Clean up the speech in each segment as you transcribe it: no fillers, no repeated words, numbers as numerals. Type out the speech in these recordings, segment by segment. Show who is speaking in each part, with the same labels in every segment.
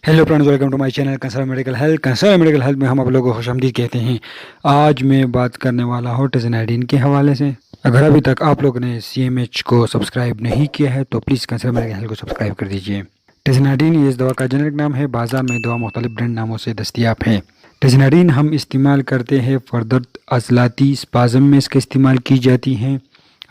Speaker 1: Hello friends, welcome to my channel concern medical health. Concern medical health में हम आप लोगों को खुशामदीद कहते हैं। आज मैं बात करने वाला हूँ टेज़नाइडिन के हवाले से। अगर अभी तक आप लोगों ने CMH को सब्सक्राइब नहीं किया है तो प्लीज़ कंसर्न मेडिकल हेल्थ को सब्सक्राइब कर दीजिए। टेज़नाइडिन ये इस दवा का जेनेरिक नाम है। बाजार में दवा मुख्तलिफ ब्रांड नामों से दस्तियाब है। टेज़नाइडिन हम इस्तेमाल करते हैं फर दर्द, अज़लाती स्पाज़म में इसका इस्तेमाल की जाती हैं।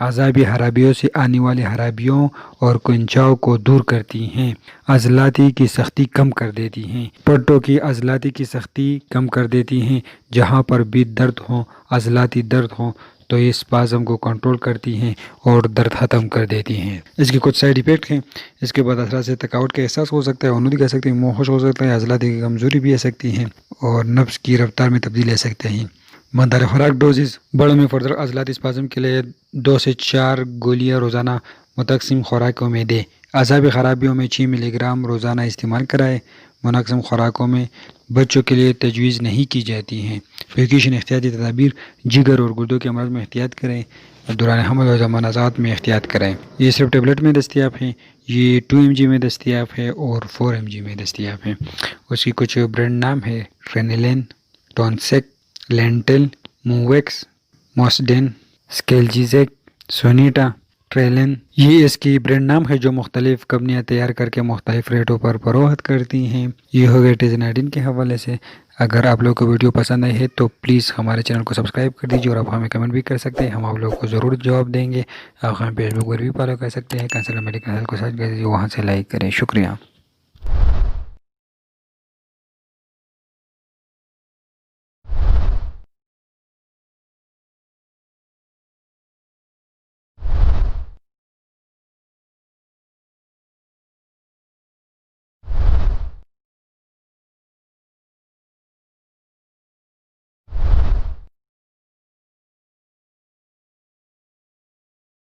Speaker 1: आज़ाबी खराबियों से आने वाली खराबियों और कुंचाव को दूर करती हैं। अज़लाती की सख्ती कम कर देती हैं। पट्टों की अज़लाती की सख्ती कम कर देती हैं। जहाँ पर भी दर्द हो, अज़लाती दर्द हो, तो ये स्पाज़म को कंट्रोल करती हैं और दर्द ख़त्म कर देती हैं। इसके कुछ साइड इफ़ेक्ट हैं। इसके बाद असरा से थकावट का एहसास हो सकता है, औंधी कह सकते हैं, मुँह खुश हो सकता है, अज़लाती की कमज़ोरी भी आ सकती है और नब्ज़ की रफ्तार में तब्दीली आ सकते हैं। मदार खुराक डोजेज़ बड़ों में फर्दर अज़लाती स्पाज़म के लिए 2 से 4 गोलियाँ रोज़ाना मुतक़सिम खुराकों में दें। अज़ाबी खराबियों में 6 मिलीग्राम रोज़ाना इस्तेमाल कराएँ। मुनक़सिम खुराकों में बच्चों के लिए तजवीज़ नहीं की जाती हैं। वेकेशन एहतियाती तदाबीर, जिगर और गुर्दों के अमराज़ में एहतियात करें, दौरान हमल और ज़मानात में एहतियात करें। ये सिर्फ टेबलेट में दस्तियाब हैं। ये 2 mg में दस्तियाब है और 4 mg में दस्तियाब हैं। उसकी कुछ ब्रांड नाम है फ्रेनिलेन, टॉन्सेक, लेंटेल, मूवेक्स, मॉसडेन, स्केल्जिजेक, सोनीटा, ट्रेलन। ये इसकी ब्रांड नाम है जो मुख्तलिफ कंपनियाँ तैयार करके मुख्तलिफ रेटों पर फरोख्त करती हैं। ये हो गए टेज़नाइडिन के हवाले से। अगर आप लोगों को वीडियो पसंद आई है तो प्लीज़ हमारे चैनल को सब्सक्राइब कर दीजिए और आप हमें कमेंट भी कर सकते हैं, हम आप लोगों को ज़रूर जवाब देंगे। आप हमें फेसबुक पर भी फॉलो कर सकते हैं। कंसर्न मेडिकल हेल्थ को सर्च कर दीजिए, वहाँ से लाइक करें। शुक्रिया।